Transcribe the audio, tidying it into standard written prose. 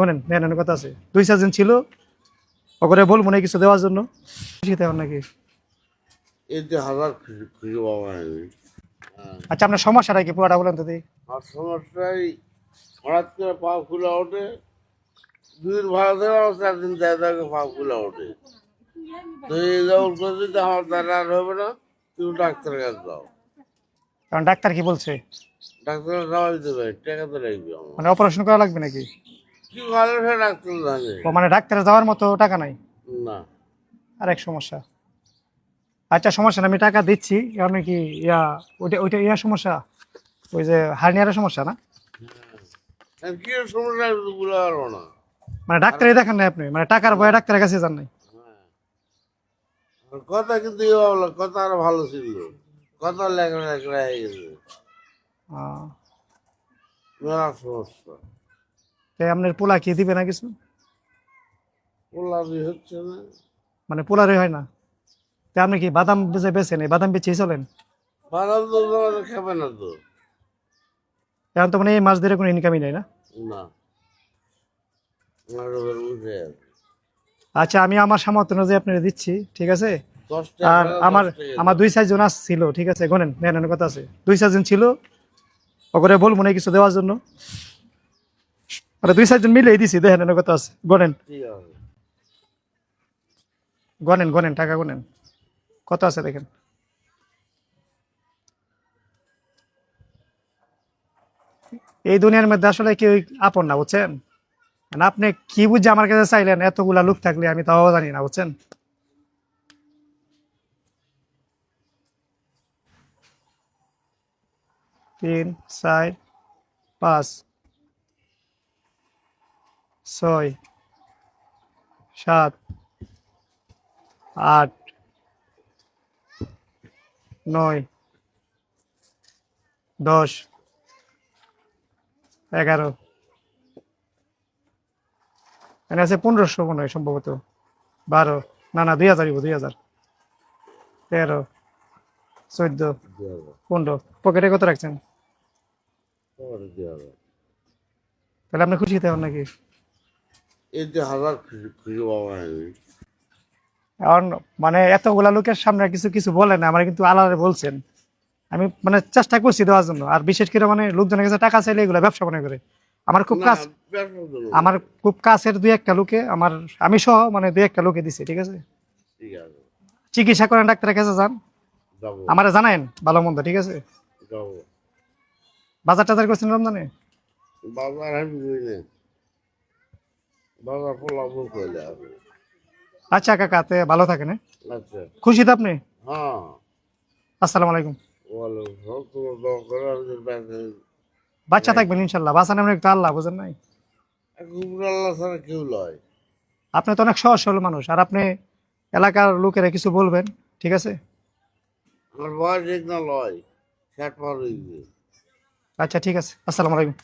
Gonen নেন কথা আছে 2-4 জন ছিল ওগরে বলবো না কিছু দেওয়ার জন্য খুশি তেমন নাকি এতে হাজার খুশি খুশি বাবা আমি। আচ্ছা আপনার সমস্যাটা কি পুরোটা বলেন তো দেখি। আর সমস্যায় হঠাৎ করে পা ফুলে ওঠে, দুদিন ভালো দেওয়া 4 দিন দাদাকে পা ফুলে ওঠে। তো এই যখন যদি আমার দ্বারা আর হবে না, তুমি ডাক্তারের কাছে যাও। কারণ ডাক্তার কি বলছে ডাক্তার খাওয়াই দেবে, টাকা তো লাগবে আমার। মানে অপারেশন করা লাগবে নাকি কি ভালো সে ডাক্তার জানে ও মানে ডাক্তারে যাওয়ার মতো টাকা নাই না। আরেক সমস্যা আচ্ছা সমস্যা না আমি টাকা দিচ্ছি আপনি কি ইয়া ওইটা ওইটা ইয়া সমস্যা ওই যে হার্নিয়ার সমস্যা না আর কি সমস্যা বলে পারবো না। মানে ডাক্তারই দেখেন না আপনি মানে টাকার ভয়ে ডাক্তারের কাছে যান নাই আর কথা কিন্তু বলো, কথা আরো ভালো ছিল, কথা লেখা লেখা হয়ে গেছে। মেলা সমস্যা আপনার পোলা কি দিবে না কিছু ওলাবি হচ্ছে না। মানে পোলারে হয় না তা আপনি কি বাদাম বেচে বেছেন এই বাদাম বেচেই চলেন ভালো তো তোমার খাবে না তো। এখন তো মানে এই মাস ধরে কোনো ইনকামই নাই না না আমার ওপর বুঝে আছে। আচ্ছা আমি আমার সামর্থ্য অনুযায়ী আপনাকে দিচ্ছি ঠিক আছে 10 আর টাকা আমার 10 টাকা আমার 2-4 জন ছিল ঠিক আছে গোনেন নেন কথা আছে 2-4 জন ছিল ওগরে বলবো না কিছু দেওয়ার জন্য মানে 2-4 জন মিলেই দিছি দেখেন কথা আছে গোনেন ঠিক আছে। গনেন গনেন টাকা গনেন কত আছে দেখেন এই দুনিয়ার মধ্যে আসলে কেউ আপন না বুঝছেন মানে আপনি কি বুঝে আমার কাছে চাইলেন এতগুলা লোক থাকলে আমি তাও জানি না বুঝছেন 3 4 5 6 7 8 9 10 11 এখানে আছে 1500 মনে হয় সম্ভবত 12 না না 2000 2000 13 14 15 পকেটে কত রাখছেন তাহলে আপনি খুশি তেমন নাকি এতে হাজার খুশি খুশি বাবা আমি। এখন মানে এতগুলা লোকের সামনে কিছু কিছু বলেন না আমার কিন্তু আলাদা বলছেন আমি মানে চেষ্টা করছি দেওয়ার জন্য আর বিশেষ করে মানে লোকজনের কাছে টাকা চাইলে এগুলো ব্যবসা মনে করে আমার খুব না, কাজ ব্যবসা তো না। আমার খুব কাছের 2-1টা লোকে আমার আমি সহ মানে 2-1টা লোকে দিছে ঠিক আছে ঠিক আছে চিকিৎসা করেন ডাক্তারের কাছে যান যাবো আমারে জানায়েন ভালো মন্দ ঠিক আছে যাবো। বাজার টাজার করছেন রমজানে বাজার আমি বুঝি না, বাজার পোলাবো কইলে হবে। আচ্ছা কাকা তে ভালো থাকেন হ্যাঁ? আচ্ছা খুশি তো আপনি হ্যাঁ আসসালামু আলাইকুম বলো সব তোমার দোয়া করে আর যে ব্যাংকে বাচ্চা থাকবেন ইনশাল্লাহ বাঁচান এমন একটা আল্লাহ বুঝেন নাই কুকুর আল্লাহ ছাড়া কেউ লয়। আপনি তো অনেক সহজ সরল মানুষ আর আপনি এলাকার লোকেরা কিছু বলবেন ঠিক আছে আমার বয়স এক না লয় 60 পার হয়ে গেছে। আচ্ছা ঠিক আছে আসসালামু আলাইকুম